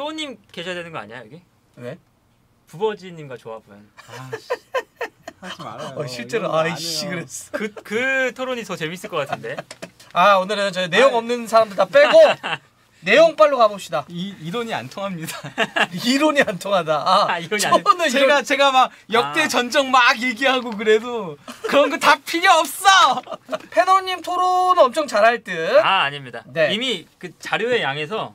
태호님 계셔야 되는 거 아니야 여기? 왜? 부버지님과 조합은. 하지 말아요. 실제로 아이씨 그랬어. 그 토론이 더 재밌을 것 같은데. 오늘은 저희 내용 없는 사람들 다 빼고 내용빨로 가봅시다. 이론이 안 통합니다. 이론이 안 통하다. 이론이 안 저는 제가 막 역대 전적 막 얘기하고 그래도 그런 거 다 필요 없어. 패너님 토론 엄청 잘할 듯. 아닙니다. 네. 이미 그 자료의 양에서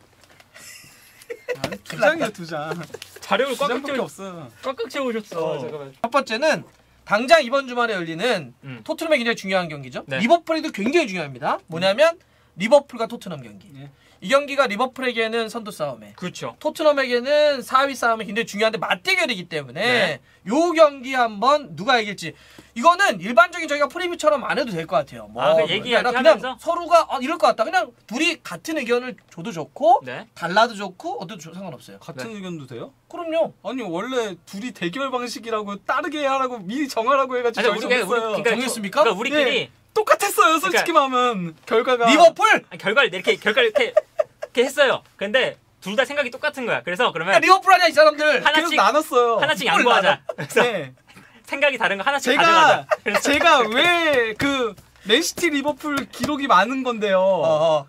2장이야 2장. 자료를 꽉꽉 없어. 꽉꽉 채우셨어. 잠깐만. 첫 번째는 당장 이번 주말에 열리는 토트넘이 굉장히 중요한 경기죠. 네. 리버풀에도 굉장히 중요합니다. 뭐냐면 리버풀과 토트넘 경기. 네. 이 경기가 리버풀에게는 선두 싸움에, 그렇죠. 토트넘에게는 4위 싸움이 굉장히 중요한데 맞대결이기 때문에 네. 요 경기 한번 누가 이길지 이거는 일반적인 저희가 프리뷰처럼 안 해도 될 것 같아요. 그 얘기 그냥 하면서? 서로가 이럴 것 같다. 그냥 둘이 같은 의견을 줘도 좋고 네. 달라도 좋고 어때도 상관없어요. 같은 의견도 돼요? 그럼요. 아니 원래 둘이 대결 방식이라고 따르게 하라고 미리 정하라고 해가지고 정했어요. 정했습니까? 그러니까 우리끼리 똑같았어요. 솔직히 말하면 결과가 리버풀 결과를 이렇게 했어요. 근데 둘 다 생각이 똑같은 거야. 그래서 그러면 리버풀 하냐 이 사람들. 그래서 하나씩 나눴어요. 하나씩 양보하자. 그래서 네. 생각이 다른 거 하나씩 가져가자. 제가 왜 그 맨시티 리버풀 기록이 많은 건데요.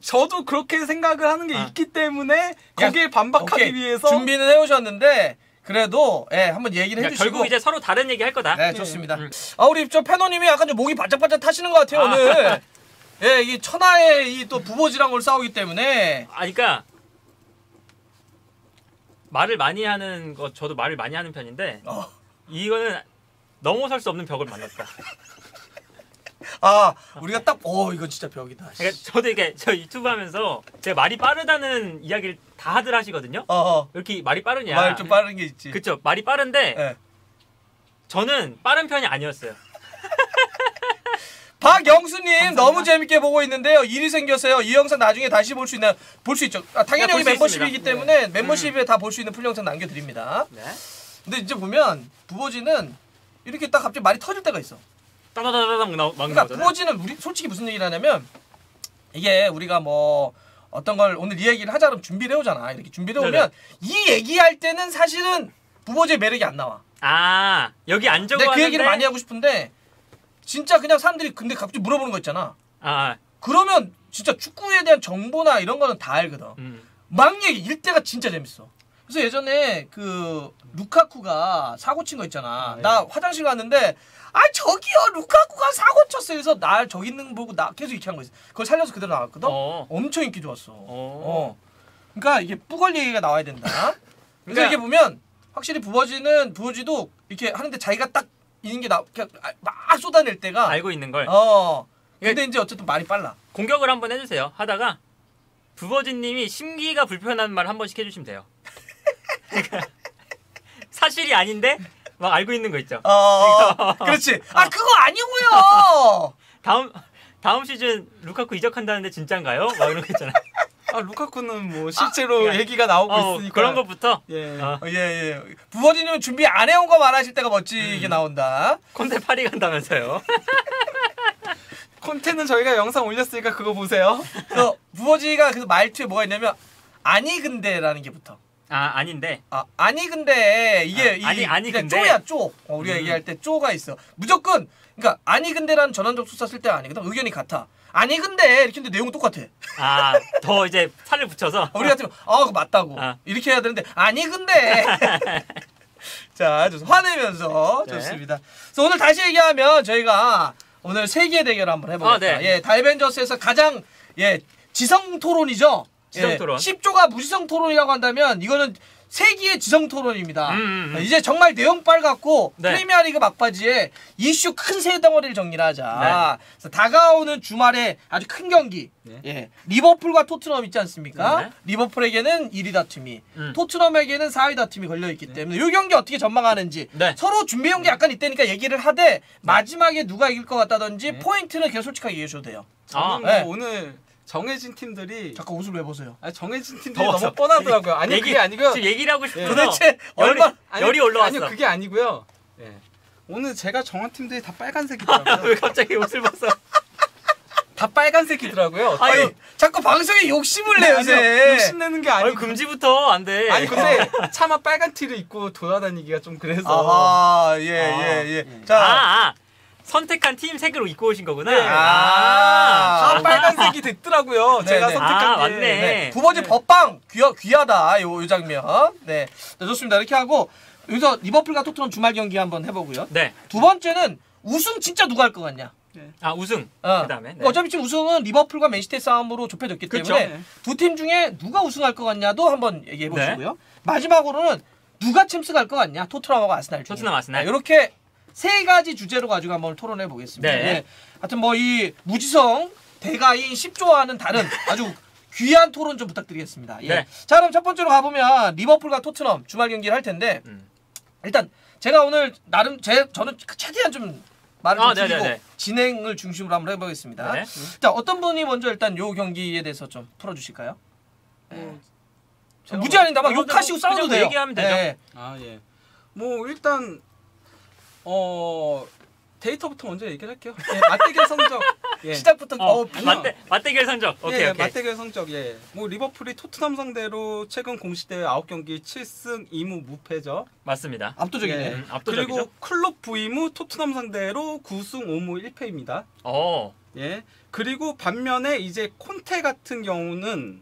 저도 그렇게 생각을 하는 게 있기 때문에 거기에 반박하기 위해서 준비는 해오셨는데 그래도 한번 얘기를 해주시고 결국 이제 서로 다른 얘기 할 거다. 네, 좋습니다. 우리 저 패너님이 약간 좀 목이 바짝바짝 타시는 것 같아요 오늘. 이 천하의 이 또 부보지랑 오늘 싸우기 때문에. 그러니까 말을 많이 하는 거 저도 말을 많이 하는 편인데 이거는 넘어설 수 없는 벽을 만났다. 우리가 딱 이거 진짜 벽이다. 그러니까 저도 이게 저 유튜브 하면서 제가 말이 빠르다는 이야기를 다들 하시거든요. 왜 이렇게 말이 빠르냐? 말 좀 빠른 게 있지. 그렇죠. 말이 빠른데 저는 빠른 편이 아니었어요. 박영수님 너무 재밌게 보고 있는데요. 일이 생겼어요. 이 영상 나중에 다시 볼 수 있나요? 볼 수 있죠. 당연히 여기 멤버십이기 있습니다. 때문에 멤버십에 다 볼 수 있는 풀 영상 남겨드립니다. 네. 근데 이제 보면 부보지는 이렇게 딱 갑자기 말이 터질 때가 있어. 따다다다당 막 그러니까 나오잖아요. 부보지는 우리 솔직히 무슨 얘기를 하냐면 이게 우리가 뭐 어떤 걸 오늘 이 얘기를 하자 그러면 준비를 해오잖아. 이렇게 준비를 해오면 이 얘기할 때는 사실은 부보지의 매력이 안 나와. 여기 안 적어 근데 그 얘기를 많이 하고 싶은데 진짜 그냥 사람들이 근데 갑자기 물어보는 거 있잖아. 그러면 진짜 축구에 대한 정보나 이런 거는 다 알거든. 막 얘기 일대가 진짜 재밌어. 그래서 예전에 그 루카쿠가 사고 친 거 있잖아. 나 화장실 갔는데 저기요 루카쿠가 사고 쳤어요. 그래서 날 저기 있는 거 보고 나 계속 이렇게 한 거 있어. 그걸 살려서 그대로 나왔거든. 엄청 인기 좋았어. 그러니까 이게 뿌걸 얘기가 나와야 된다. 그러니까 이게 보면 확실히 부보지도 이렇게 하는데 자기가 딱 있는 게 막 쏟아낼 때가 알고 있는 걸. 근데 이제 어쨌든 말이 빨라. 공격을 한번 해주세요. 하다가 부버지님이 심기가 불편한 말 한 번씩 해주시면 돼요. 그러니까 사실이 아닌데 막 알고 있는 거 있죠. 그렇지. 그거 아니고요. 다음 시즌 루카쿠 이적한다는데 진짠가요? 막 이런 거 있잖아. 루카쿠는 뭐 실제로 얘기가 나오고 있으니까 그런 것부터. 예. 부버지님은 준비 안 해온 거 말하실 때가 멋지게 나온다. 콘테 파리 간다면서요. 콘테는 저희가 영상 올렸으니까 그거 보세요. 그래서 부버지가 그 말투에 뭐가 있냐면 아니 근데라는 게 붙어. 아닌데. 아니 근데 이게 아니 근데 쪼야 쪼. 우리가 얘기할 때 쪼가 있어. 무조건 그러니까 아니 근데라는 전환적 수사 쓸 때 아니거든. 의견이 같아. 아니 근데 이렇게 했는데 내용은 똑같아. 더 이제 살을 붙여서 우리 같으면 그거 맞다고 이렇게 해야 되는데 아니 근데 자 화내면서 좋습니다. 그래서 오늘 다시 얘기하면 저희가 오늘 세계 대결 한번 해보겠습니다. 달벤저스에서 가장 지성 토론이죠. 지성 토론. 10조가 무지성 토론이라고 한다면 이거는 세기의 지성 토론입니다. 이제 정말 내용 빨갛고 프리미어리그 막바지에 이슈 큰 세 덩어리를 정리를 하자. 그래서 다가오는 주말에 아주 큰 경기. 리버풀과 토트넘 있지 않습니까? 리버풀에게는 1위 다툼이, 토트넘에게는 4위 다툼이 걸려있기 때문에 이 경기 어떻게 전망하는지 서로 준비해온 게 약간 있다니까 얘기를 하되 마지막에 누가 이길 것 같다든지 포인트는 계속 솔직하게 얘기해줘도 돼요. 저는 오늘 정해진 팀들이 잠깐 옷을 왜 벗어요? 정해진 팀들이 너무 뻔하더라고요. 그게 아니고요. 지금 얘기를 하고 싶어서 도대체 열이 올라왔어. 그게 아니고요. 오늘 제가 정한 팀들이 다 빨간색이더라고요. 왜 갑자기 옷을 벗어? 다 빨간색이더라고요. 아니 자꾸 방송에 욕심을 내 요새. 욕심내는 게 아니고 금지부터 안 돼. 아니 근데 차마 빨간 티를 입고 돌아다니기가 좀 그래서. 아, 예. 자, 선택한 팀 색으로 입고 오신 거구나. 네. 다 빨간색이 됐더라고요. 제가 선택한 게. 맞네. 네. 부버진 법방 귀하다 요 장면. 네, 좋습니다. 이렇게 하고 여기서 리버풀과 토트넘 주말 경기 한번 해보고요. 네. 두 번째는 우승 진짜 누가 할 것 같냐? 네. 우승. 그다음에. 네. 어차피 지금 우승은 리버풀과 맨시티의 싸움으로 좁혀졌기 때문에 그렇죠. 두 팀 중에 누가 우승할 것 같냐도 한번 얘기해 보시고요. 마지막으로는 누가 챔스 갈 것 같냐? 토트넘하고 아스날 중에. 토트넘 아스날. 이렇게 세 가지 주제로 가지고 한번 토론해 보겠습니다. 네. 예. 하여튼 뭐 이 무지성 대가인 10조와는 다른 아주 귀한 토론 좀 부탁드리겠습니다. 예. 네. 자, 그럼 첫 번째로 가보면 리버풀과 토트넘 주말 경기를 할 텐데 일단 제가 오늘 나름 저는 최대한 좀 말을 좀 드리고 진행을 중심으로 한번 해보겠습니다. 네. 자, 어떤 분이 먼저 일단 요 경기에 대해서 좀 풀어주실까요? 무제한인데 막 욕하시고 싸워도 돼요. 얘기하면 되죠. 네. 예. 뭐 일단 데이터부터 먼저 얘기를 할게요. 예, 맞대결 성적. 예. 시작부터 맞대결 성적. 오케이. 맞대결 성적. 예. 뭐 리버풀이 토트넘 상대로 최근 공식대회 9경기 7승 2무 무패죠. 맞습니다. 압도적이네. 예. 압도적이죠. 그리고 클럽 부임 토트넘 상대로 9승 5무 1패입니다. 예. 그리고 반면에 이제 콘테 같은 경우는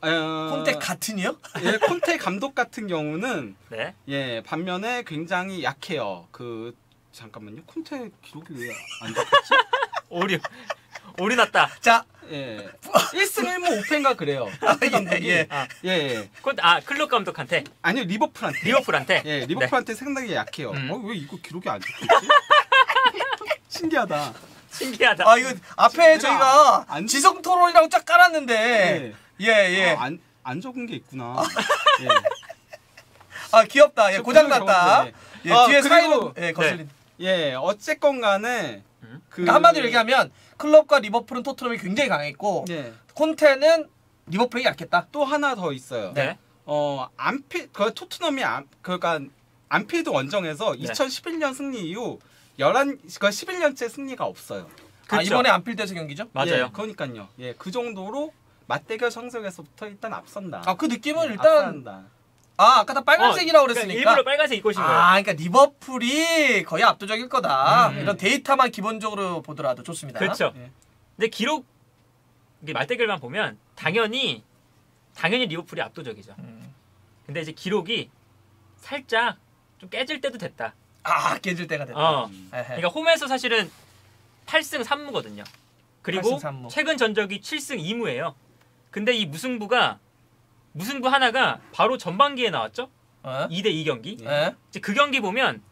콘테 같은이요? 예, 콘테 감독 같은 경우는 네. 예, 반면에 굉장히 약해요. 잠깐만요. 콘테 기록이 왜 안 잡혔지? 오류 났다. 자, 예. 1승 1무 5패인가 그래요. 예. 클럽 감독한테. 아니요, 리버풀한테. 예, 리버풀한테 상당히 약해요. 왜 이거 기록이 안 잡혔지? 신기하다. 이거 앞에 저희가 지성 토론이라고 쫙 깔았는데. 예. 안 적은 게 있구나. 예. 귀엽다. 예, 고장 났다. 예, 뒤에 사이로 거슬린. 예, 어쨌건 간에 그러니까 한마디로 얘기하면 클럽과 리버풀은 토트넘이 굉장히 강했고 콘테는 리버풀이 약했다. 또 하나 더 있어요. 네. 토트넘이 그러니까 안필드 원정에서 2011년 승리 이후 11년째 승리가 없어요. 그렇죠. 이번에 안필드에서 경기죠? 맞아요. 예, 그러니까요. 예, 그 정도로 맞대결 성적에서부터 일단 앞선다. 그 느낌은 일단 앞선다. 아까 다 빨간색이라고 그랬으니까. 그러니까 일부러 빨간색 입고 오신 거예요. 그러니까 리버풀이 거의 압도적일 거다. 이런 데이터만 기본적으로 보더라도 좋습니다. 그렇죠. 근데 기록 맞대결만 보면 당연히 리버풀이 압도적이죠. 근데 이제 기록이 살짝 좀 깨질 때도 됐다. 깨질 때가 됐다. 그러니까 홈에서 사실은 8승 3무거든요. 그리고 8승 3무. 최근 전적이 7승 2무예요. 근데 이 무승부 하나가 바로 전반기에 나왔죠. 2대2 경기. 이제 그 경기 보면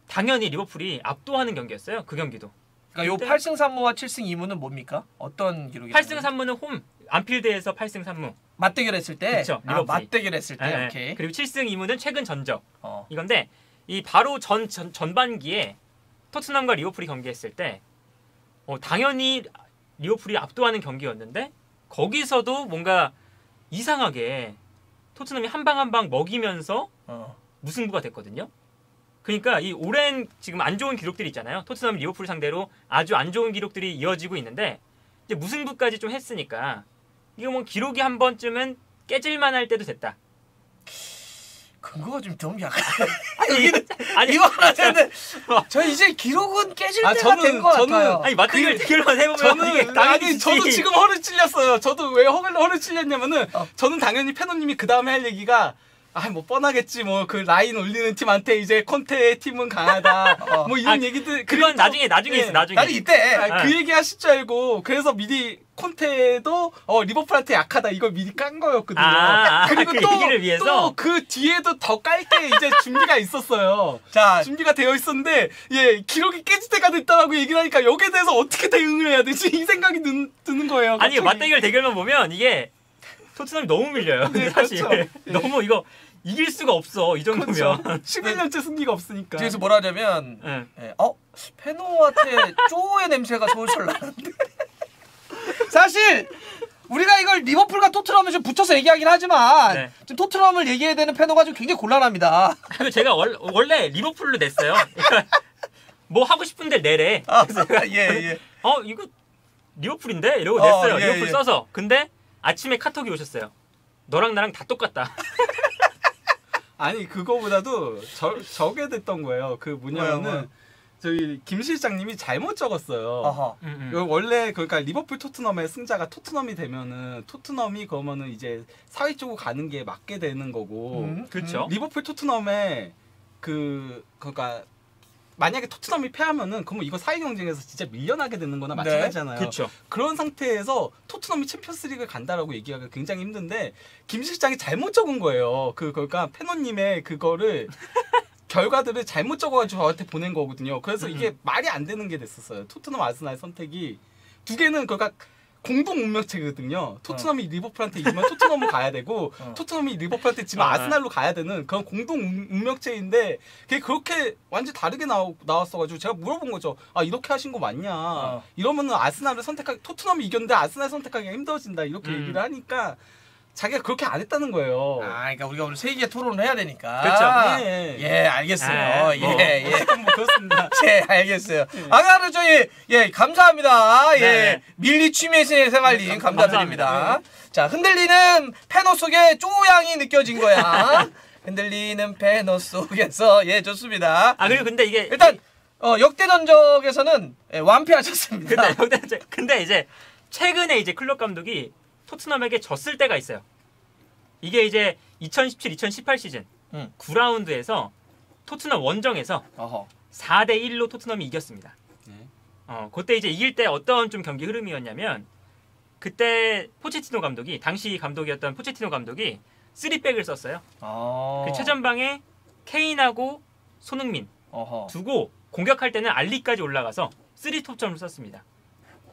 당연히 리버풀이 압도하는 경기였어요. 그 경기도. 그러니까 요 8승 3무와 7승 2무는 뭡니까? 어떤 기록이에요? 8승 3무는 홈 안필드에서 8승 3무. 맞대결했을 때. 그렇죠. 맞대결했을 때. 오케이. 그리고 7승 2무는 최근 전적. 이건데 이 바로 전반기에 토트넘과 리버풀이 경기했을 때 당연히 리버풀이 압도하는 경기였는데 거기서도 뭔가 이상하게 토트넘이 한 방 한 방 먹이면서 무승부가 됐거든요. 그러니까 이 오랜 지금 안 좋은 기록들이 있잖아요. 토트넘 리버풀 상대로 아주 안 좋은 기록들이 이어지고 있는데 이제 무승부까지 좀 했으니까 이거 뭐 기록이 한 번쯤은 깨질만 할 때도 됐다. 근거가 좀 너무 약간. 이거 하나 했는데 저 이제 기록은 깨질 때가 된 것 같아요. 맞대결만 해보면 저도 지금 허를 찔렸어요. 저도 왜 허를 찔렸냐면은 저는 당연히 페노님이 그 다음에 할 얘기가 뭐 뻔하겠지 뭐 그 라인 올리는 팀한테 이제 콘테 팀은 강하다 뭐 이런 얘기들 그건 나중에 있어. 나중에 이때 그 얘기 하실 줄 알고 그래서 미리 콘테도 리버풀한테 약하다 이걸 미리 깐 거였거든요. 그리고 그 얘기를 위해서 또 그 뒤에도 더 깔게 이제 준비가 있었어요. 자, 준비가 되어 있었는데 기록이 깨질 때가 됐다라고 얘기를 하니까 여기에 대해서 어떻게 대응을 해야 되지 이 생각이 드는 거예요. 갑자기. 맞대결 대결만 보면 이게 토트넘이 너무 밀려요. 근데 사실 너무 이거 이길 수가 없어 이 정도면. 그렇죠. 11년째 승리가 없으니까. 뒤에서 뭐라 하자면 페노한테 쪼의 냄새가 솔솔 나는데 사실 우리가 이걸 리버풀과 토트넘을 좀 붙여서 얘기하긴 하지만 지금 토트넘을 얘기해야 되는 페노가 좀 굉장히 곤란합니다. 제가 원래 리버풀로 냈어요. 뭐 하고 싶은데 내래. 예. 이거 리버풀인데 이러고 냈어요. 예, 리버풀 예. 써서. 근데 아침에 카톡이 오셨어요. 너랑 나랑 다 똑같다. 아니 그거보다도 저게 됐던 거예요. 그 뭐냐면은 저희 김 실장님이 잘못 적었어요. 원래 그러니까 리버풀 토트넘의 승자가 토트넘이 되면은 토트넘이 그러면은 이제 4위 쪽으로 가는 게 맞게 되는 거고. 그렇죠. 리버풀 토트넘의 그러니까 만약에 토트넘이 패하면은 그러면 이거 4위 경쟁에서 진짜 밀려나게 되는 거나 마찬가지잖아요. 그렇죠. 그런 상태에서 토트넘이 챔피언스리그를 간다라고 얘기하기가 굉장히 힘든데 김 실장이 잘못 적은 거예요. 그러니까 페노님의 그거를 결과들을 잘못 적어가지고 저한테 보낸 거거든요. 그래서 이게 말이 안 되는 게 됐었어요. 토트넘 아스날 선택이 두 개는 그러니까 공동 운명체거든요. 토트넘이 리버풀한테 이기면 토트넘을 가야 되고 토트넘이 리버풀한테 지면 아스날로 가야 되는 그런 공동 운명체인데 그게 그렇게 완전 다르게 나왔어가지고 제가 물어본 거죠. 아 이렇게 하신 거 맞냐? 이러면은 아스날을 선택하기 토트넘이 이겼는데 아스날 선택하기가 힘들어진다 이렇게 얘기를 하니까 자기가 그렇게 안 했다는 거예요. 그러니까 우리가 오늘 세계 토론을 해야 되니까. 그렇죠. 예, 알겠어요. 뭐 그렇습니다. 예, 알겠어요. 아까는 저희 감사합니다. 예, 밀리 취미의 생활님 감사드립니다. 자, 흔들리는 패너 속에 쪼양이 느껴진 거야. 흔들리는 패너 속에서 좋습니다. 그리고 근데 이게 일단 역대 전적에서는 완패하셨습니다. 근데 이제 최근에 이제 클럽 감독이 토트넘에게 졌을 때가 있어요. 이게 이제 2017-2018 시즌 9라운드에서 토트넘 원정에서 4대1로 토트넘이 이겼습니다. 그때 이제 이길 때 어떤 좀 경기 흐름이었냐면 그때 포체티노 감독이 당시 감독이었던 포체티노 감독이 3백을 썼어요. 그 최전방에 케인하고 손흥민 두고 공격할 때는 알리까지 올라가서 3톱점을 썼습니다.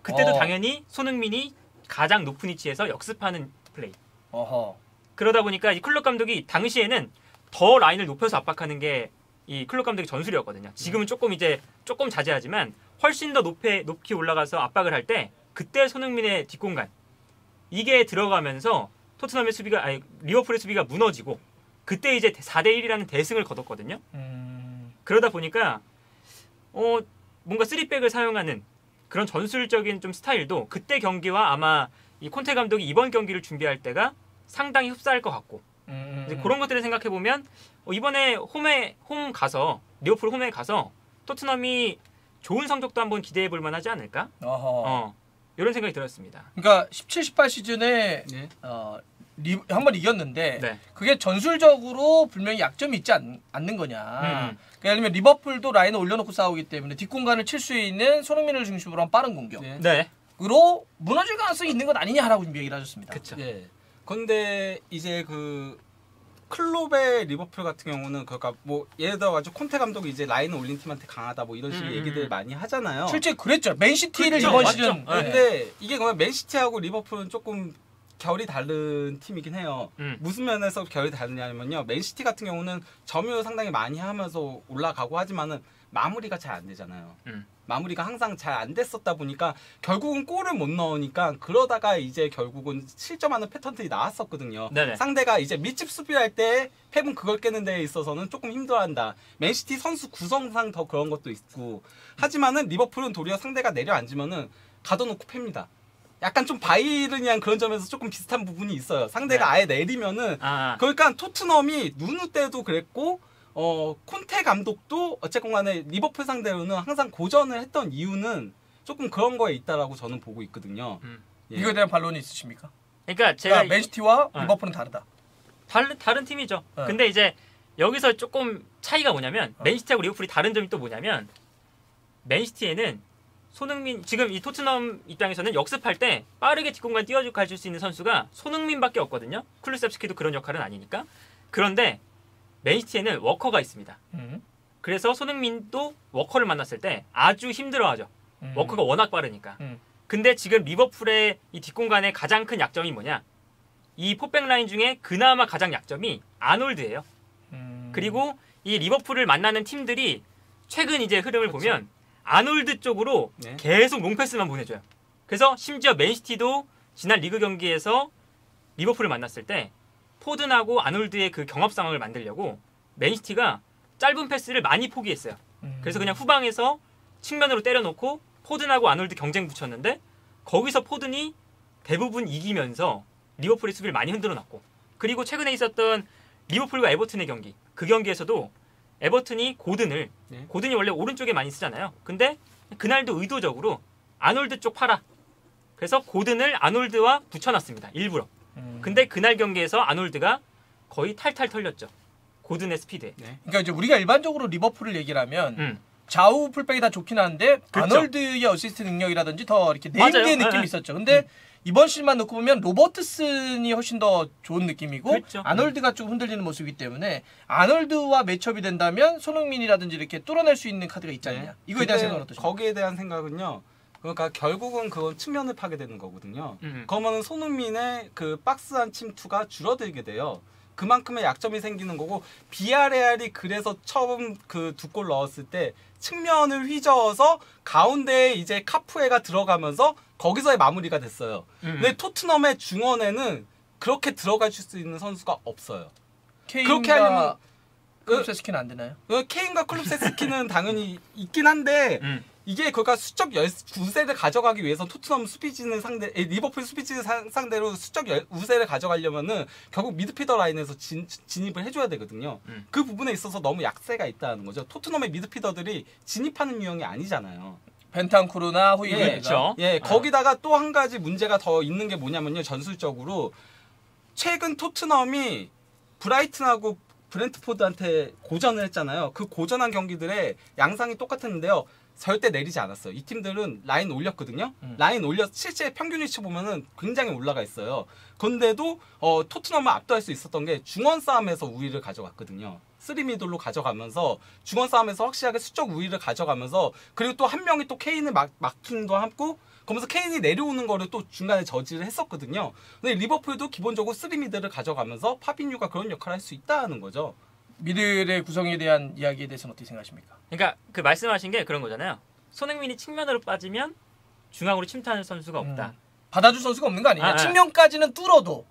그때도 당연히 손흥민이 가장 높은 위치에서 역습하는 플레이. 그러다 보니까 이 클럽 감독이 당시에는 더 라인을 높여서 압박하는 게 이 클럽 감독의 전술이었거든요. 지금은 조금 자제하지만 훨씬 더 높이 올라가서 압박을 할 때 그때 손흥민의 뒷공간 이게 들어가면서 토트넘의 리버풀의 수비가 무너지고 그때 이제 4대1이라는 대승을 거뒀거든요. 그러다 보니까 뭔가 3백을 사용하는 그런 전술적인 좀 스타일도 그때 경기와 아마 이 콘테 감독이 이번 경기를 준비할 때가 상당히 흡사할 것 같고 이제 그런 것들을 생각해 보면 이번에 홈 가서 리버풀 홈에 가서 토트넘이 좋은 성적도 한번 기대해 볼 만하지 않을까? 이런 생각이 들었습니다. 그러니까 17-18 시즌에 한번 이겼는데 그게 전술적으로 분명히 약점이 있지 않는 거냐. 그러니까 예를 들면 리버풀도 라인을 올려놓고 싸우기 때문에 뒷공간을 칠 수 있는 손흥민을 중심으로 한 빠른 공격으로 무너질 가능성이 있는 것 아니냐라고 얘기를 하셨습니다. 그렇죠. 근데 이제 클롭의 리버풀 같은 경우는 그러니까 뭐 예를 들어 가지고 콘테 감독이 이제 라인을 올린 팀한테 강하다 뭐 이런 식의 얘기들 많이 하잖아요. 실제 그랬죠. 맨시티를 이번 시즌. 근데 이게 그러면 맨시티하고 리버풀은 조금 결이 다른 팀이긴 해요. 무슨 면에서 결이 다르냐면요. 맨시티 같은 경우는 점유를 상당히 많이 하면서 올라가고 하지만은 마무리가 잘 안 되잖아요. 마무리가 항상 잘 안 됐었다 보니까 결국은 골을 못 넣으니까 그러다가 이제 결국은 실점하는 패턴들이 나왔었거든요. 상대가 이제 밑집 수비할 때 펩은 그걸 깨는 데에 있어서는 조금 힘들어한다. 맨시티 선수 구성상 더 그런 것도 있고 하지만은 리버풀은 도리어 상대가 내려앉으면은 가둬놓고 팹니다. 약간 좀 바이르니안 그런 점에서 조금 비슷한 부분이 있어요. 상대가 아예 내리면은 그러니까 토트넘이 누누 때도 그랬고 콘테 감독도 어쨌건 간에 리버풀 상대로는 항상 고전을 했던 이유는 조금 그런 거에 있다라고 저는 보고 있거든요. 이거에 대한 반론이 있으십니까? 그러니까 제가 맨시티와 리버풀은 다르다. 다른 팀이죠. 근데 이제 여기서 조금 차이가 뭐냐면 맨시티하고 리버풀이 다른 점이 또 뭐냐면 맨시티에는 손흥민 지금 이 토트넘 입장에서는 역습할 때 빠르게 뒷공간 띄워주고 가줄 수 있는 선수가 손흥민밖에 없거든요. 쿨루셉스키도 그런 역할은 아니니까. 그런데 맨시티에는 워커가 있습니다. 그래서 손흥민도 워커를 만났을 때 아주 힘들어하죠. 워커가 워낙 빠르니까. 근데 지금 리버풀의 이 뒷공간의 가장 큰 약점이 뭐냐? 이 포백 라인 중에 그나마 가장 약점이 아놀드예요. 그리고 이 리버풀을 만나는 팀들이 최근 이제 흐름을 보면 아놀드 쪽으로 계속 롱패스만 보내줘요. 그래서 심지어 맨시티도 지난 리그 경기에서 리버풀을 만났을 때 포든하고 아놀드의 그 경합 상황을 만들려고 맨시티가 짧은 패스를 많이 포기했어요. 그래서 그냥 후방에서 측면으로 때려놓고 포든하고 아놀드 경쟁 붙였는데 거기서 포든이 대부분 이기면서 리버풀의 수비를 많이 흔들어놨고 그리고 최근에 있었던 리버풀과 에버튼의 경기 그 경기에서도 에버튼이 고든이 원래 오른쪽에 많이 쓰잖아요. 근데 그날도 의도적으로 아놀드 쪽 팔아. 그래서 고든을 아놀드와 붙여놨습니다. 일부러. 근데 그날 경기에서 아놀드가 거의 탈탈 털렸죠. 고든의 스피드에. 네. 그러니까 이제 우리가 일반적으로 리버풀을 얘기를 하면 좌우 풀백이 다 좋긴 한데 그렇죠. 아놀드의 어시스트 능력이라든지 더 이렇게 네임드의 느낌이 있었죠. 근데 이번 시즌만 놓고 보면 로버트슨이 훨씬 더 좋은 느낌이고 그렇죠. 아놀드가 좀 흔들리는 모습이기 때문에 아놀드와 매첩이 된다면 손흥민이라든지 이렇게 뚫어낼 수 있는 카드가 있지 않냐. 이거에 대한 생각은 어떠십니까? 거기에 대한 생각은요. 그러니까 결국은 그건 측면을 파게 되는 거거든요. 그러면 손흥민의 그 박스한 침투가 줄어들게 돼요. 그만큼의 약점이 생기는 거고 비아레알이 그래서 처음 그 2골 넣었을 때 측면을 휘저어서 가운데에 이제 카푸에가 들어가면서 거기서의 마무리가 됐어요. 근데 토트넘의 중원에는 그렇게 들어갈 수 있는 선수가 없어요. 그렇게 하려면 클룹세스키는 안 되나요? 케인과 클룹세스키는 당연히 있긴 한데 이게 그러니까 수적 우세를 가져가기 위해서 토트넘 수비진을 리버풀 수비진을 상대로 수적 우세를 가져가려면은 결국 미드필더 라인에서 진입을 해줘야 되거든요. 그 부분에 있어서 너무 약세가 있다는 거죠. 토트넘의 미드필더들이 진입하는 유형이 아니잖아요. 벤탄쿠르나 호이베르가. 그렇죠. 거기다가 또 한 가지 문제가 더 있는 게 뭐냐면요. 전술적으로 최근 토트넘이 브라이튼하고 브렌트포드한테 고전을 했잖아요. 그 고전한 경기들의 양상이 똑같았는데요. 절대 내리지 않았어요. 이 팀들은 라인 올렸거든요. 라인 올려 실제 평균 위치 보면은 굉장히 올라가 있어요. 그런데도 토트넘을 압도할 수 있었던 게 중원 싸움에서 우위를 가져갔거든요. 3미들로 가져가면서 중원 싸움에서 확실하게 수적 우위를 가져가면서 그리고 또 한 명이 또 케인을 마킹도 하고 그러면서 케인이 내려오는 거를 또 중간에 저지를 했었거든요. 근데 리버풀도 기본적으로 3미들을 가져가면서 파비뉴가 그런 역할을 할 수 있다는 거죠. 미들의 구성에 대한 이야기에 대해서는 어떻게 생각하십니까? 그러니까 그 말씀하신 게 그런 거잖아요. 손흥민이 측면으로 빠지면 중앙으로 침투하는 선수가 없다. 받아줄 선수가 없는 거 아니냐? 측면까지는 뚫어도.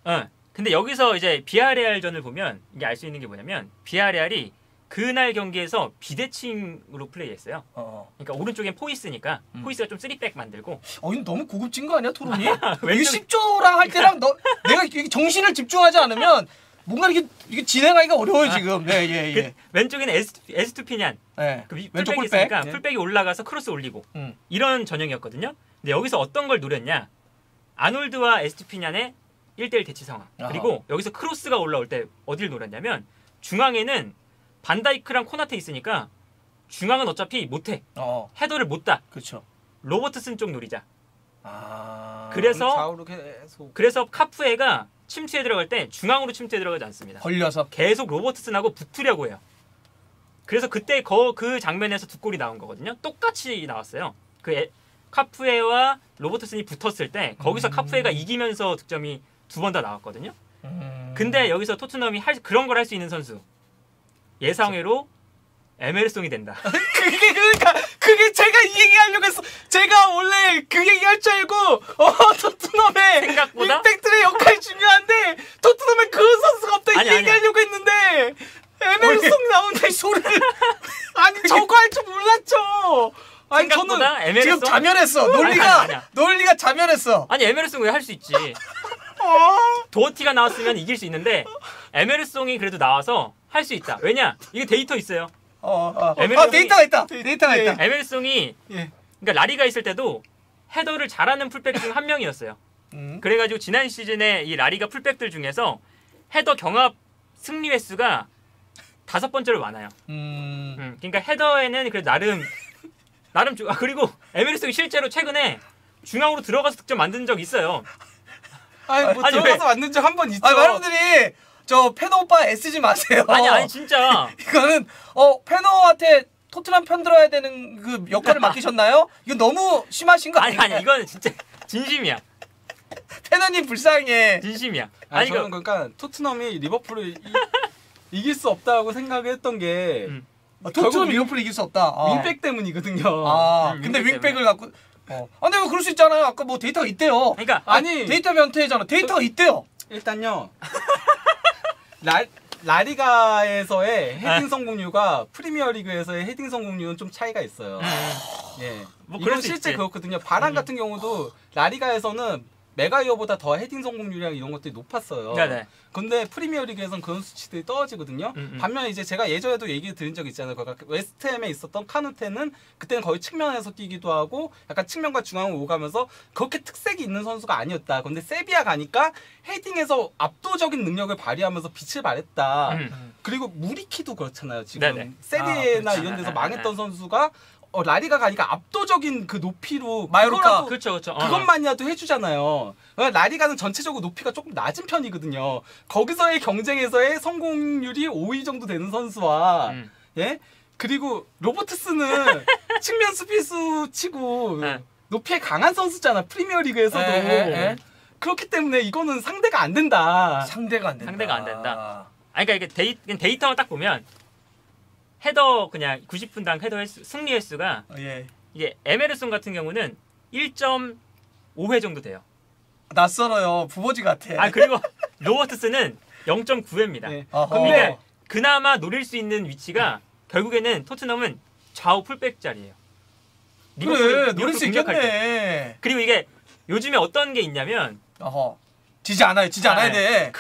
근데 여기서 이제 비아레알전을 보면 이게 알 수 있는 게 뭐냐면 비아레알이 그날 경기에서 비대칭으로 플레이했어요. 그러니까 오른쪽엔 포이스니까 포이스가 좀 3백 만들고. 이거 너무 고급진 거 아니야 토론이? 이게 10조랑 할 때랑 내가 정신을 집중하지 않으면 뭔가 이게 진행하기가 어려워요 지금. 그 왼쪽에는 에스투피냔. 그 왼쪽 풀백이 있으니까 풀백이 올라가서 크로스 올리고 이런 전형이었거든요. 근데 여기서 어떤 걸 노렸냐? 아놀드와 에스투피냔의 1대1 대치 상황. 그리고 여기서 크로스가 올라올 때 어디를 노렸냐면 중앙에는 반다이크랑 코나테 있으니까 중앙은 어차피 못해. 헤더를 못 따. 그렇죠. 로버트슨 쪽 노리자. 그래서 카푸에가 침투에 들어갈 때 중앙으로 침투에 들어가지 않습니다. 걸려서 계속 로버트슨하고 붙으려고 해요. 그래서 그때 그 장면에서 2골이 나온 거거든요. 똑같이 나왔어요. 카푸에와 로버트슨이 붙었을 때 거기서 카푸에가 이기면서 득점이 2번 다 나왔거든요. 근데 여기서 토트넘이 그런 걸 할 수 있는 선수 예상외로 에메르송이 된다. 그게 제가 이 얘기하려고 했어. 제가 원래 그 얘기할 줄 알고 토트넘의 생각보다 윙백들의 역할이 중요한데 토트넘에 그런 선수가 없다 이 얘기하려고 했는데 에메르송이 나오는데 소리를 아니 저거 할 줄 몰랐죠. 아니 생각보다 저는 지금 자멸했어. 논리가 자멸했어. 아니 에메르송 왜 할 수 있지. 도어티가 나왔으면 이길 수 있는데 에메르송이 그래도 나와서 할 수 있다. 왜냐? 이게 데이터 있어요. 데이터가 있다. 에메르송이 그러니까 라리가 있을 때도 헤더를 잘하는 풀백 중 한 명이었어요. 그래가지고 지난 시즌에 이 라리가 풀백들 중에서 헤더 경합 승리 횟수가 5번째로 많아요. 그러니까 헤더에는 그래도 나름 그리고 에메르송이 실제로 최근에 중앙으로 들어가서 득점 만든 적 있어요. 들어가서 만든 적 한 번 있죠. 여러분들이 저 페노 오빠 애쓰지 마세요. 아니 진짜 이거는 페노한테 토트넘 편 들어야 되는 그 역할을 맡기셨나요? 이거 너무 심하신 거 아니에요? 아니 이거는 진짜 진심이야. 페노님 불쌍해. 진심이야. 저는 그러니까 토트넘이 리버풀을 이길 수 없다고 생각을 했던 게 토트넘이 리버풀을 이길 수 없다. 윙백 때문이거든요. 근데 윙백을 갖고 근데 왜 그럴 수 있잖아요. 아까 뭐 데이터가 있대요. 그러니까 데이터 변태잖아. 데이터가 있대요. 일단요. 라리가에서의 헤딩 성공률과 프리미어리그에서의 헤딩 성공률은 좀 차이가 있어요. 예, 뭐 이건 실제 그렇거든요. 바란 같은 경우도 라리가에서는 메가이어보다 더 헤딩 성공률이랑 이런 것들이 높았어요. 네네. 근데 프리미어리그에서는 그런 수치들이 떨어지거든요. 반면에 이제 제가 예전에도 얘기 드린 적 있잖아요. 그러니까 웨스트햄에 있었던 카누테는 그때는 거의 측면에서 뛰기도 하고 약간 측면과 중앙을 오가면서 그렇게 특색이 있는 선수가 아니었다. 근데 세비야 가니까 헤딩에서 압도적인 능력을 발휘하면서 빛을 발했다. 그리고 무리키도 그렇잖아요. 지금 네네. 세리에나 이런 데서 망했던 선수가 라리가 가니까 압도적인 그 높이로 마요르카 그렇죠. 그것만이라도 해주잖아요. 라리가는 전체적으로 높이가 조금 낮은 편이거든요. 거기서의 경쟁에서의 성공률이 5위 정도 되는 선수와 예 그리고 로버트스는 측면 수비수 치고 높이에 강한 선수잖아. 프리미어리그에서도 그렇기 때문에 이거는 상대가 안 된다. 상대가 안 된다. 아니 그러니까 이게 데이터만 딱 보면. 헤더 그냥 90분당 헤더 횟수, 승리 횟수가 이게 에메르송 같은 경우는 1.5회 정도 돼요. 낯설어요. 부모지 같아. 그리고 로버트스는 0.9회입니다. 네. 근데 그나마 노릴 수 있는 위치가 결국에는 토트넘은 좌우 풀백 자리예요. 그래, 노릴 수 있겠네. 그리고 이게 요즘에 어떤 게 있냐면 지지 않아야 돼.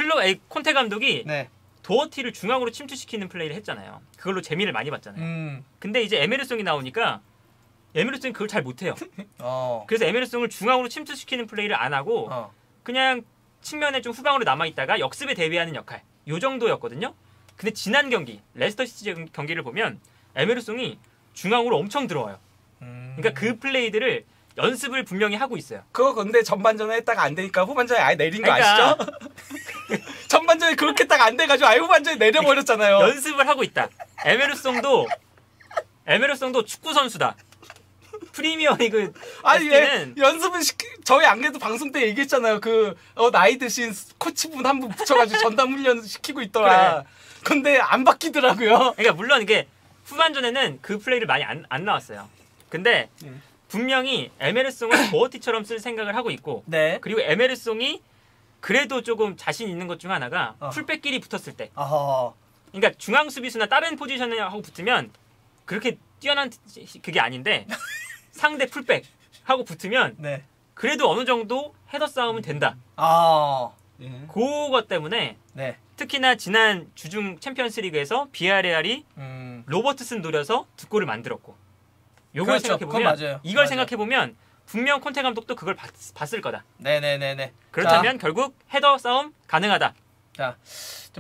콘테 감독이 도어티를 중앙으로 침투시키는 플레이를 했잖아요. 그걸로 재미를 많이 봤잖아요. 근데 이제 에메르송이 나오니까 에메르송이 그걸 잘 못해요. 그래서 에메르송을 중앙으로 침투시키는 플레이를 안 하고 그냥 측면에 좀 후방으로 남아있다가 역습에 대비하는 역할 요 정도였거든요. 근데 지난 경기 레스터 시티 경기를 보면 에메르송이 중앙으로 엄청 들어와요. 그러니까 그 플레이들을 연습을 분명히 하고 있어요. 그거 근데 전반전에 했다가 안 되니까 후반전에 아예 내린 거 아시죠? 전반전에 그렇게 딱 안 돼가지고 아예 후반전에 내려버렸잖아요. 연습을 하고 있다. 에메르송도 축구 선수다. 프리미어리그 연습은 저희 안 그래도 방송 때 얘기했잖아요. 나이 드신 코치분 한 분 붙여가지고 전담 훈련 시키고 있더라. 그래. 근데 안 바뀌더라고요. 그러니까 물론 이게 후반전에는 그 플레이를 많이 안 나왔어요. 근데 분명히 에메르송을 도어티처럼 쓸 생각을 하고 있고 그리고 에메르송이 그래도 조금 자신 있는 것 중 하나가 풀백끼리 붙었을 때 그러니까 중앙 수비수나 다른 포지션을 하고 붙으면 그렇게 뛰어난 그게 아닌데 상대 풀백 하고 붙으면 그래도 어느 정도 헤더 싸움은 된다. 그것 때문에 특히나 지난 주중 챔피언스리그에서 비아레알이 로버트슨 노려서 2골을 만들었고 요걸 생각해보면 이걸 생각해보면 분명 콘테 감독도 그걸 봤을 거다. 네네네네. 그렇다면 결국 헤더 싸움 가능하다. 자,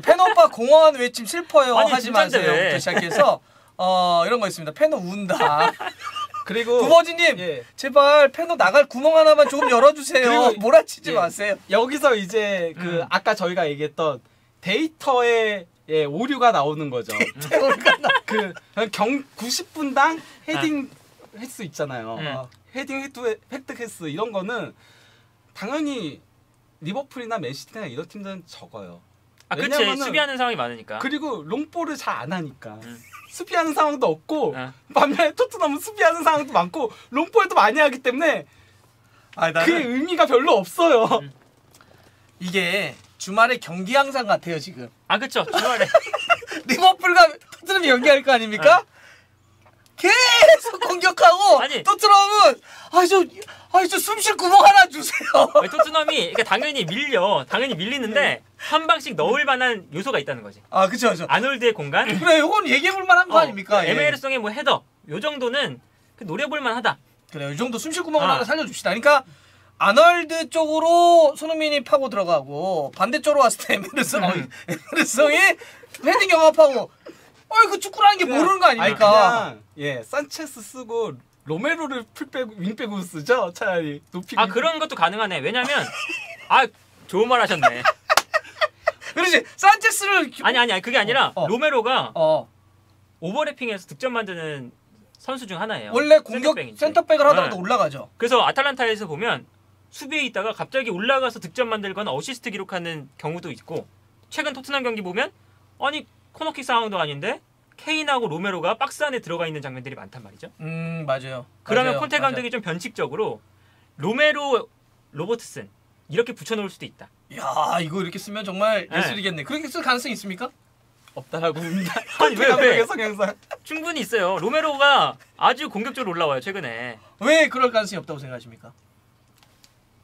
페노 오빠 공허한 외침 슬퍼요 하지 마세요부터 시작해서 이런 거 있습니다. 페노 운다. 그리고 부버지님 제발 페노 나갈 구멍 하나만 조금 열어주세요. 몰아치지 마세요. 여기서 이제 아까 저희가 얘기했던 데이터의 오류가 나오는 거죠. 90분당 헤딩 횟수 있잖아요. 헤딩 획득 횟수 이런 거는 당연히 리버풀이나 맨시티나 이런 팀들은 적어요. 그렇지. 수비하는 상황이 많으니까. 그리고 롱볼을 잘 안 하니까. 수비하는 상황도 없고 반면에 토트넘은 수비하는 상황도 많고 롱볼도 많이 하기 때문에 그게 의미가 별로 없어요. 이게 주말에 경기 항상 같아요 지금. 그렇죠. 주말에 리버풀과 토트넘이 경기할 거 아닙니까? 계속 공격하고 토트넘은 저 숨쉴 구멍 하나 주세요. 토트넘이 그러니까 당연히 밀리는데 한 방씩 넣을 만한 요소가 있다는 거지. 그쵸. 아놀드의 공간. 그래, 요건 얘기해볼 만한 거 아닙니까? 에메르송의 뭐 헤더 요 정도는 노려볼 만하다. 그래, 이 정도 숨쉴 구멍을 하나 살려줍시다. 그러니까 아놀드 쪽으로 손흥민이 파고 들어가고 반대쪽으로 왔을 때 에메르송이 헤딩 경합하고 그 축구라는 게 모르는 거 아닙니까? 그냥 산체스 쓰고 로메로를 윙백으로 쓰죠. 차라리 높이. 그런 것도 가능하네. 왜냐면 좋은 말 하셨네. 그렇지. 산체스를 아니 그게 아니라 로메로가 오버래핑해서 득점 만드는 선수 중 하나예요. 원래 공격 센터백을 하다가도 올라가죠. 그래서 아탈란타에서 보면 수비에 있다가 갑자기 올라가서 득점 만들거나 어시스트 기록하는 경우도 있고 최근 토트넘 경기 보면 코너킥 상황도 아닌데 케인하고 로메로가 박스 안에 들어가 있는 장면들이 많단 말이죠. 맞아요. 그러면 콘테 감독이 좀 변칙적으로 로메로, 로버트슨 이렇게 붙여놓을 수도 있다. 야, 이거 이렇게 쓰면 정말 예술이겠네. 그렇게 쓸 가능성이 있습니까? 없다라고 봅니다. 아니 왜? 성향상 충분히 있어요. 로메로가 아주 공격적으로 올라와요 최근에. 왜 그럴 가능성이 없다고 생각하십니까?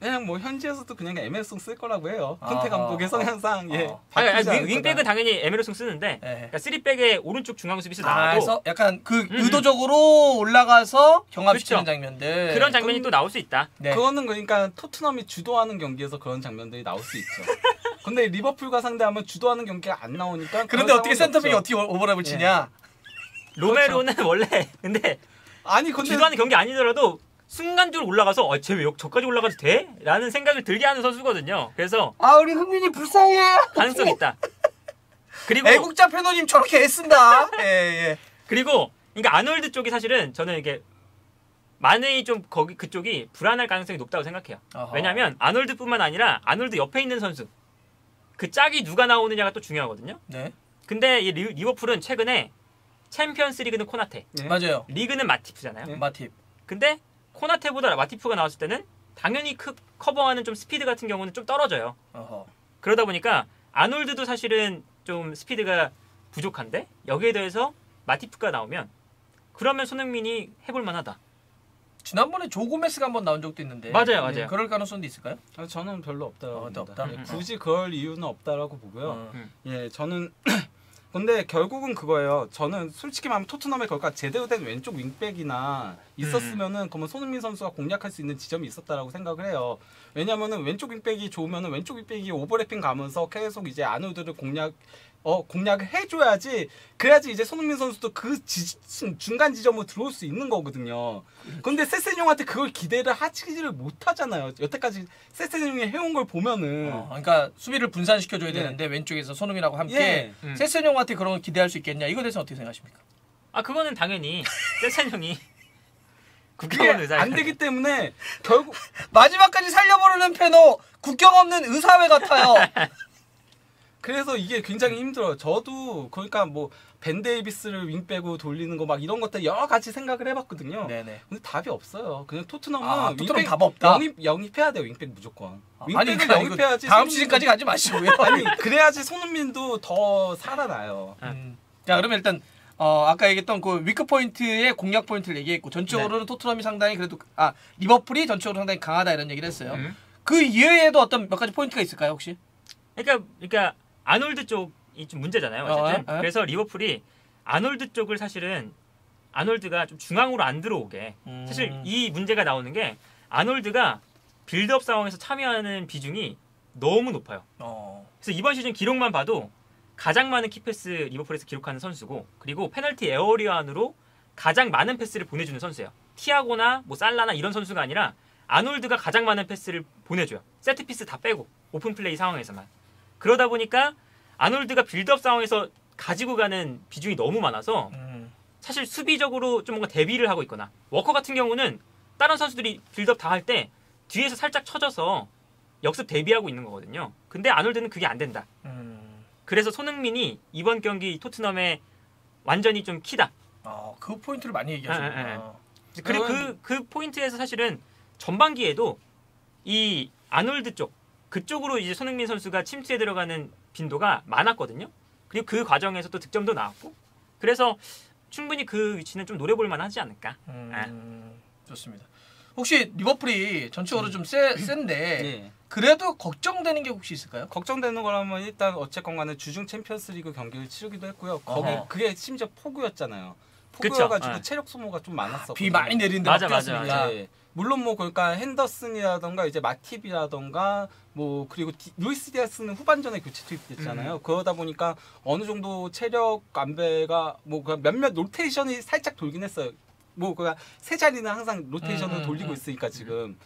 그냥 뭐 현지에서도 그냥 에메르송 쓸 거라고 해요. 콘테 감독의 성향상 윙백은 당연히 에메르송 쓰는데 그러니까 3백에 오른쪽 중앙 수비수 나와도 약간 그 의도적으로 올라가서 경합시키는 그렇죠. 장면들 그런 장면이 또 나올 수 있다. 네. 그거는 그러니까 토트넘이 주도하는 경기에서 그런 장면들이 나올 수 있죠. 근데 리버풀과 상대하면 주도하는 경기가 안 나오니까. 그런데 어떻게 센터백이 어떻게 오버랩을 치냐? 로메로는 원래 근데 주도하는 경기 아니더라도 순간적으로 올라가서 쟤 왜 저까지 올라가도 돼? 라는 생각을 들게 하는 선수거든요. 그래서 우리 흥민이 불쌍해. 가능성 있다. 그리고 애국자 패너님 저렇게 애쓴다. 예. 그리고 그러니까 아놀드 쪽이 사실은 저는 이게 많이 좀 그쪽이 불안할 가능성이 높다고 생각해요. 왜냐하면 아놀드뿐만 아니라 아놀드 옆에 있는 선수 그 짝이 누가 나오느냐가 또 중요하거든요. 네. 근데 이 리버풀은 최근에 챔피언스리그는 코나테, 네. 맞아요. 리그는 마티프잖아요. 네. 마티프. 근데 코나테보다 마티프가 나왔을 때는 당연히 커버하는 좀 스피드 같은 경우는 좀 떨어져요. 그러다 보니까 아놀드도 사실은 좀 스피드가 부족한데 여기에 대해서 마티프가 나오면 그러면 손흥민이 해볼 만하다. 지난번에 조고메스가 한번 나온 적도 있는데 맞아요. 그럴 가능성도 있을까요? 저는 별로 없다고 봅니다. 없다. 굳이 그럴 이유는 없다라고 보고요. 예, 저는 근데 결국은 그거예요. 저는 솔직히 말하면 토트넘에 그러니까 제대로 된 왼쪽 윙백이나 있었으면은 그러면 손흥민 선수가 공략할 수 있는 지점이 있었다라고 생각을 해요. 왜냐면은 왼쪽 윙백이 좋으면은 왼쪽 윙백이 오버래핑 가면서 계속 이제 아놀드를 공략을 해줘야지. 그래야지 이제 손흥민 선수도 그 중간 지점으로 들어올 수 있는 거거든요. 근데 세세뇽한테 그걸 기대를 하지를 못하잖아요. 여태까지 세세뇽이 해온 걸 보면은. 그러니까 수비를 분산시켜줘야 되는데 왼쪽에서 손흥민하고 함께 세세뇽한테 그런 걸 기대할 수 있겠냐. 이거에 대해서 어떻게 생각하십니까? 그거는 당연히 세세뇽이 그게 안 되기 때문에 결국 마지막까지 살려보려는 패너 국경 없는 의사회 같아요. 그래서 이게 굉장히 힘들어요. 저도 그러니까 뭐 벤 데이비스를 윙백으로 돌리는 거 막 이런 것들 여러 가지 생각을 해봤거든요. 네네. 근데 답이 없어요. 그냥 토트넘은 토트넘 답 없다. 영입해야 돼요. 윙백 무조건. 윙백을 영입해야지. 다음 시즌까지 가지 마시고요. 아니 그래야지 손흥민도 더 살아나요. 자 그러면 일단 아까 얘기했던 그 위크 포인트의 공략 포인트를 얘기했고 전적으로는 토트넘이 상당히 그래도 리버풀이 전적으로 상당히 강하다 이런 얘기를 했어요. 그 이외에도 어떤 몇 가지 포인트가 있을까요 혹시? 그러니까 아놀드 쪽이 좀 문제잖아요. 어쨌든. 그래서 리버풀이 아놀드 쪽을 사실은 아놀드가 좀 중앙으로 안 들어오게 사실 이 문제가 나오는 게 아놀드가 빌드업 상황에서 참여하는 비중이 너무 높아요. 그래서 이번 시즌 기록만 봐도 가장 많은 키패스 리버풀에서 기록하는 선수고 그리고 페널티 에어리어 안으로 가장 많은 패스를 보내주는 선수예요. 티아고나 뭐 살라나 이런 선수가 아니라 아놀드가 가장 많은 패스를 보내줘요. 세트피스 다 빼고 오픈 플레이 상황에서만. 그러다 보니까 아놀드가 빌드업 상황에서 가지고 가는 비중이 너무 많아서 사실 수비적으로 좀 뭔가 대비를 하고 있거나 워커 같은 경우는 다른 선수들이 빌드업 다 할 때 뒤에서 살짝 쳐져서 역습 대비하고 있는 거거든요. 근데 아놀드는 그게 안 된다. 그래서 손흥민이 이번 경기 토트넘에 완전히 좀 키다. 그 포인트를 많이 얘기하셨구나. 그리고 그 포인트에서 사실은 전반기에도 이 아놀드 그쪽으로 이제 손흥민 선수가 침투에 들어가는 빈도가 많았거든요. 그리고 그 과정에서 또 득점도 나왔고. 그래서 충분히 그 위치는 좀 노려볼 만하지 않을까. 좋습니다. 혹시 리버풀이 전체적으로 좀 센데 그래도 걱정되는 게 혹시 있을까요? 걱정되는 거라면 일단 어쨌건 간에 주중 챔피언스리그 경기를 치르기도 했고요. 그게 심지어 폭우였잖아요. 폭우여가지고 체력 소모가 좀 많았어. 비 많이 내리는데 맞아. 물론 뭐 그러니까 핸더슨이라던가 이제 마팁이라던가 뭐 그리고 루이스 디아스는 후반전에 교체 투입됐잖아요. 그러다 보니까 어느 정도 체력 안배가 뭐 몇몇 로테이션이 살짝 돌긴 했어요. 뭐 그러니까 세 자리는 항상 로테이션을 돌리고 있으니까 지금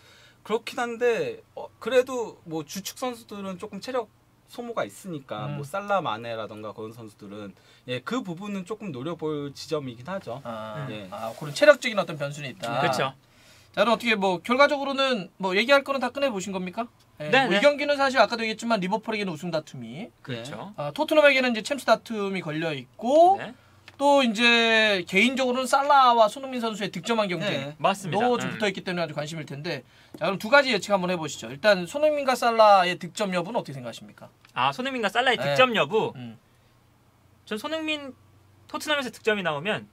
그렇긴 한데 그래도 뭐 주축 선수들은 조금 체력 소모가 있으니까 뭐 살라 마네라던가 그런 선수들은 그 부분은 조금 노려볼 지점이긴 하죠. 그런 체력적인 어떤 변수는 있다. 그렇죠. 자, 그럼 어떻게 뭐 결과적으로는 뭐 얘기할 거는 다 꺼내 보신 겁니까? 네. 이 경기는 사실 아까도 얘기했지만 리버풀에게는 우승 다툼이, 그렇죠. 토트넘에게는 이제 챔스 다툼이 걸려 있고, 또 이제 개인적으로는 살라와 손흥민 선수의 득점한 경쟁, 맞습니다. 좀 붙어 있기 때문에 아주 관심일 텐데, 자 그럼 두 가지 예측 한번 해보시죠. 일단 손흥민과 살라의 득점 여부는 어떻게 생각하십니까? 손흥민과 살라의 득점 여부. 전 손흥민 토트넘에서 득점이 나오면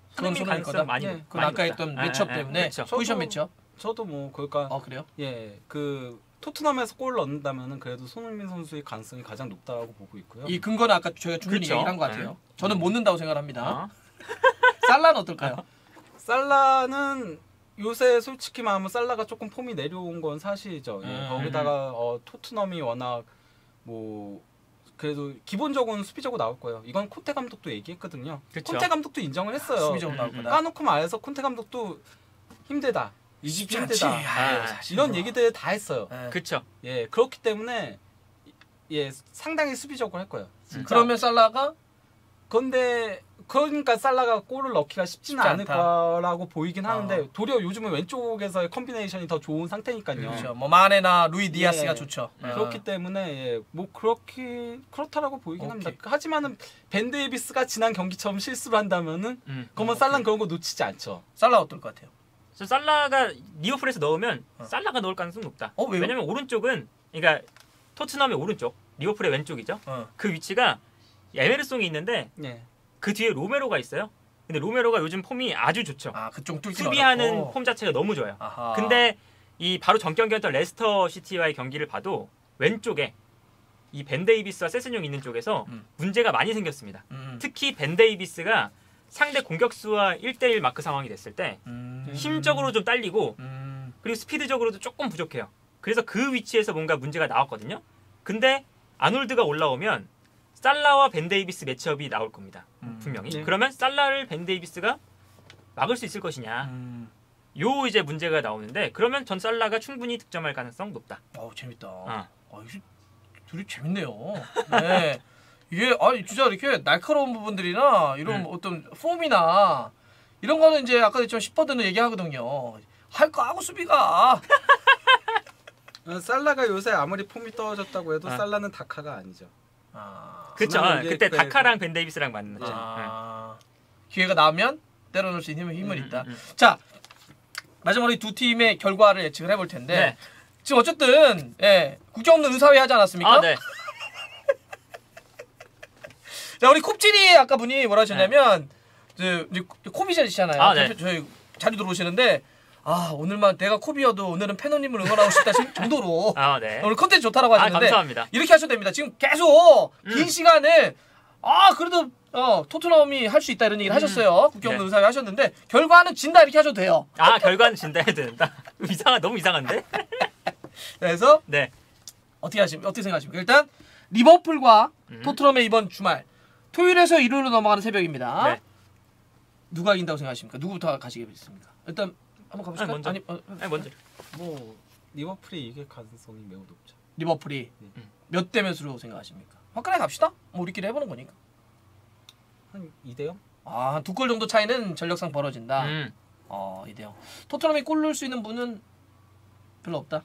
손흥민 가능성 많이. 네. 그건 아까 했던 매치업 때문에 그렇죠. 포지션 매치업. 저도 뭐 그러니까. 그래요? 예, 그 토트넘에서 골 넣는다면은 그래도 손흥민 선수의 가능성이 가장 높다고 보고 있고요. 이 근거는 아까 저희가 충분히 그렇죠. 얘기한 것 같아요. 저는 못 넣는다고 생각합니다. 살라는 어떨까요? 살라는 요새 솔직히 말하면 살라가 조금 폼이 내려온 건 사실이죠. 예, 거기다가 토트넘이 워낙 뭐 그래도 기본적으로는 수비적으로 나올 거예요. 이건 콘테 감독도 얘기했거든요. 그쵸. 콘테 감독도 인정을 했어요. 수비적으로 나올 거다. 까놓고 말해서 콘테 감독도 힘들다. 이 집이 힘들다. 이런 얘기들 다 했어요. 그렇죠. 예, 그렇기 때문에 예, 상당히 수비적으로 할 거예요. 그러면 살라가 그러니까 살라가 골을 넣기가 쉽지는 않을 거라고 보이긴 하는데 도리어 요즘은 왼쪽에서의 컴비네이션이 더 좋은 상태니까요. 그렇죠. 뭐 마네나 루이 디아스가 좋죠. 그렇기 때문에 예, 뭐 그렇다라고 보이긴 합니다. 하지만은 벤 데이비스가 지난 경기처럼 실수를 한다면은 그러면 살라는 그런 거 놓치지 않죠. 살라 어떨 것 같아요? 살라가 리버풀에서 넣으면 살라가 넣을 가능성이 높다. 왜요? 왜냐면 오른쪽은 그러니까 토트넘의 오른쪽, 리버풀의 왼쪽이죠. 그 위치가 에메르송이 있는데 그 뒤에 로메로가 있어요. 근데 로메로가 요즘 폼이 아주 좋죠. 그쪽 뚫기 수비하는 어렵고. 폼 자체가 너무 좋아요. 아하. 근데 이 바로 전 경기였던 레스터 시티와의 경기를 봐도 왼쪽에 이 벤 데이비스와 세스뇽 있는 쪽에서 문제가 많이 생겼습니다. 특히 벤 데이비스가 상대 공격수와 1대1 마크 상황이 됐을 때 힘적으로 좀 딸리고 그리고 스피드적으로도 조금 부족해요. 그래서 그 위치에서 뭔가 문제가 나왔거든요. 근데 아놀드가 올라오면 살라와 벤 데이비스 매치업이 나올 겁니다. 분명히. 네. 그러면 살라를 벤 데이비스가 막을 수 있을 것이냐. 요 이제 문제가 나오는데 그러면 전 살라가 충분히 득점할 가능성 높다. 재밌다. 둘이 재밌네요. 네. 이게 진짜 이렇게 날카로운 부분들이나 이런 어떤 폼이나 이런 거는 이제 아까 좀 10버드는 얘기하거든요. 할 거 하고 수비가. 살라가 요새 아무리 폼이 떨어졌다고 해도 살라는 다카가 아니죠. 그렇죠. 그때 다카랑 벤 데이비스랑 만났죠. 기회가 나오면 때려놓을 수 있는 힘은 있다. 자, 마지막으로 이 두 팀의 결과를 예측을 해볼 텐데 지금 어쨌든 국정 없는 의사회 하지 않았습니까? 네. 자, 우리 콥진이 아까 분이 뭐라 하셨냐면 이제 코비시잖아요. 네. 저희 자주 들어오시는데 오늘만 내가 코비여도 오늘은 페노님을 응원하고 싶다 정도로 네. 오늘 컨텐츠 좋다라고 하셨는데 감사합니다. 이렇게 하셔도 됩니다. 지금 계속 긴 시간을 그래도 토트넘이 할 수 있다 이런 얘기를 하셨어요. 국경 없는 의사회 하셨는데 결과는 진다 이렇게 하셔도 돼요. 결과는 진다 해야 된다. 너무 이상한데? 그래서 어떻게 생각하십니까? 일단 리버풀과 토트넘의 이번 주말 토요일에서 일요일로 넘어가는 새벽입니다. 네. 누가 이긴다고 생각하십니까? 누구부터 가시겠습니까? 일단 한번 가보실까요? 먼저. 먼저. 뭐 리버풀이 이길 가능성이 매우 높죠. 리버풀이 몇 대 몇으로 생각하십니까? 화끈하게 갑시다. 뭐 우리끼리 해보는 거니까. 한 2대0? 한 2골 정도 차이는 전력상 벌어진다. 2대0. 토트넘이 골 넣을 수 있는 분은 별로 없다.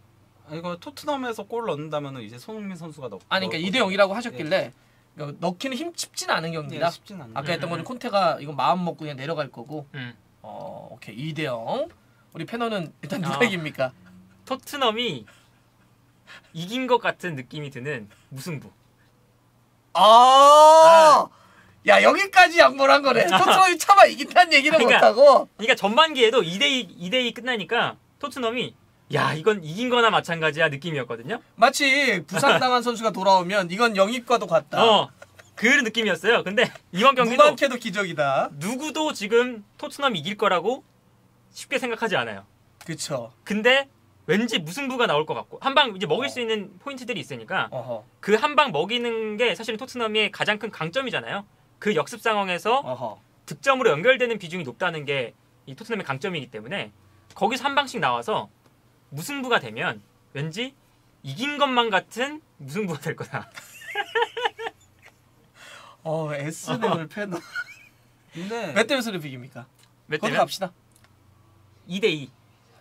이거 토트넘에서 골 넣는다면은 이제 손흥민 선수가 넣고. 그러니까 2대0이라고 하셨길래 넣기는 쉽진 않은 경기다. 쉽진 않네. 아까 했던 거는 콘테가 이거 마음 먹고 그냥 내려갈 거고. 오케이 2대0. 우리 패너는 일단 누가 이깁니까? 토트넘이 이긴 것 같은 느낌이 드는 무승부. 야 여기까지 양보를 한 거네. 토트넘이 차마 이긴다는 얘기는 못하고. 그러니까 전반기에도 2대2 끝나니까 토트넘이 이건 이긴 거나 마찬가지야 느낌이었거든요. 마치 부상당한 선수가 돌아오면 이건 영입과도 같다. 그런 느낌이었어요. 근데 이번 경기도 누구한테도 기적이다. 누구도 지금 토트넘이 이길 거라고 쉽게 생각하지 않아요. 그렇죠. 근데 왠지 무승부가 나올 것 같고 한 방 이제 먹일 수 있는 포인트들이 있으니까 그 한 방 먹이는 게 사실은 토트넘의 가장 큰 강점이잖아요. 그 역습 상황에서 득점으로 연결되는 비중이 높다는 게 이 토트넘의 강점이기 때문에 거기서 한 방씩 나와서 무승부가 되면 왠지 이긴 것만 같은 무승부가 될 거다. S네을 패너. 근데 몇 대 몇으로 비깁니까? 거기 갑시다. 2대2.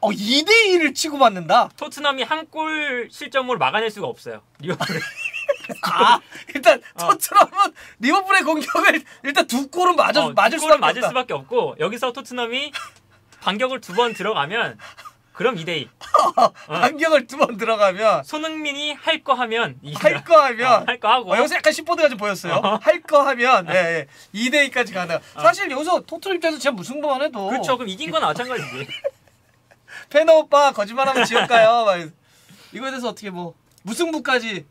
2대2를 치고받는다? 토트넘이 한 골 실점으로 막아낼 수가 없어요. 리버풀을. 일단 토트넘은 리버풀의 공격을 일단 2골은 맞을 수밖에 없다. 수밖에 없고 여기서 토트넘이 반격을 2번 들어가면 그럼 2대2. 안경을 2번 들어가면 손흥민이 할 거 하면 할 거 하면 할 거 하고 여기서 약간 10보드가 좀 보였어요. 할 거 하면 2대2까지 가능. 사실 여기서 토트넘 입장에서 진짜 무승부만 해도 그렇죠. 그럼 이긴 건 마찬가지지. 페노 오빠 거짓말하면 지옥 가요. 이거에 대해서 어떻게 뭐 무승부까지.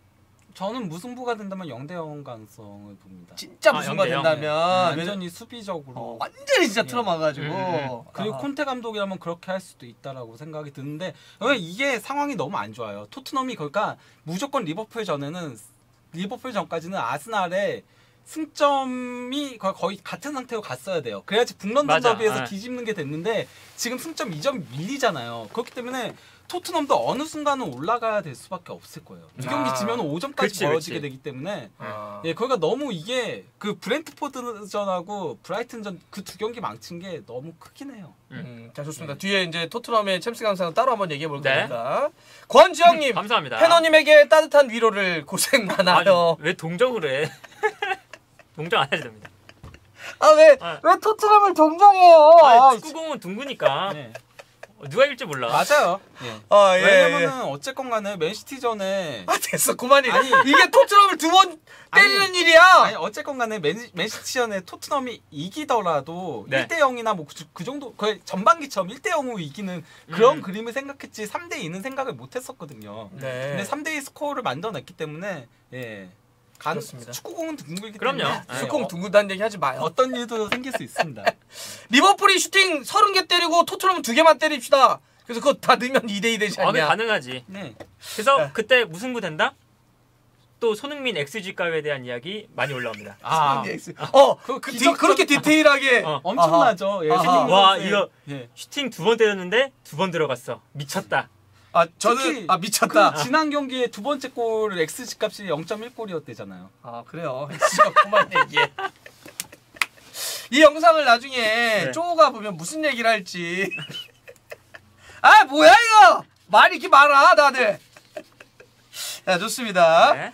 저는 무승부가 된다면 0대0 가능성을 봅니다. 진짜 무승부가 된다면 완전히 수비적으로 완전히 진짜 틀어막아가지고 그리고 콘테 감독이라면 그렇게 할 수도 있다라고 생각이 드는데 이게 상황이 너무 안 좋아요. 토트넘이 그러니까 무조건 리버풀 전까지는 아스날의 승점이 거의 같은 상태로 갔어야 돼요. 그래야지 북런던 더비에서 뒤집는 게 됐는데 지금 승점 2점 밀리잖아요. 그렇기 때문에 토트넘도 어느 순간은 올라가야 될 수밖에 없을 거예요. 두 경기 지면 5점까지 벌어지게 되기 때문에 그러니까 너무 이게 그 브렌트포드전하고 브라이튼전 그 2경기 망친 게 너무 크긴 해요. 자 좋습니다. 뒤에 이제 토트넘의 챔스 강사는 따로 한번 얘기해 볼 겁니다. 권지영님 감사합니다. 페너님에게 따뜻한 위로를 고생 많아요. 왜 동정을 해? 동정 안 해도 됩니다. 왜 토트넘을 동정해요? 축구공은 둥그니까. 누가 이길지 몰라. 맞아요. 왜냐면은 어쨌건 간에 맨시티전에 됐어 그만해. 이게 토트넘을 2번 때리는 일이야. 아니 어쨌건 간에 맨시티전에 토트넘이 이기더라도 1대0이나 뭐 그 정도 거의 전반기처럼 1대0으로 이기는 그런 그림을 생각했지 3대2는 생각을 못 했었거든요. 근데 3대2 스코어를 만들어냈기 때문에 그렇습니다. 축구공은 둥글기 때문에 축구공 둥글다는 얘기 하지 마요. 어떤 일도 생길 수 있습니다. 리버풀이 슈팅 30개 때리고 토트넘은 2개만 때립시다. 그래서 그거 다 넣으면 2대2 되지 않냐. 가능하지. 그래서 그때 무승부 된다? 또 손흥민 XG가에 대한 이야기 많이 올라옵니다. 그렇게 디테일하게 엄청나죠. 와 이거 슈팅 2번 때렸는데 2번 들어갔어. 미쳤다. 저는 미쳤다. 그 지난 경기에 2번째 골 XG 값이 0.1골이었대잖아요. 그래요. XG가 그만 얘기해. 이 영상을 나중에 쪼가 보면 무슨 얘기를 할지. 뭐야 이거? 말이 이렇게 많아 다들. 자 좋습니다.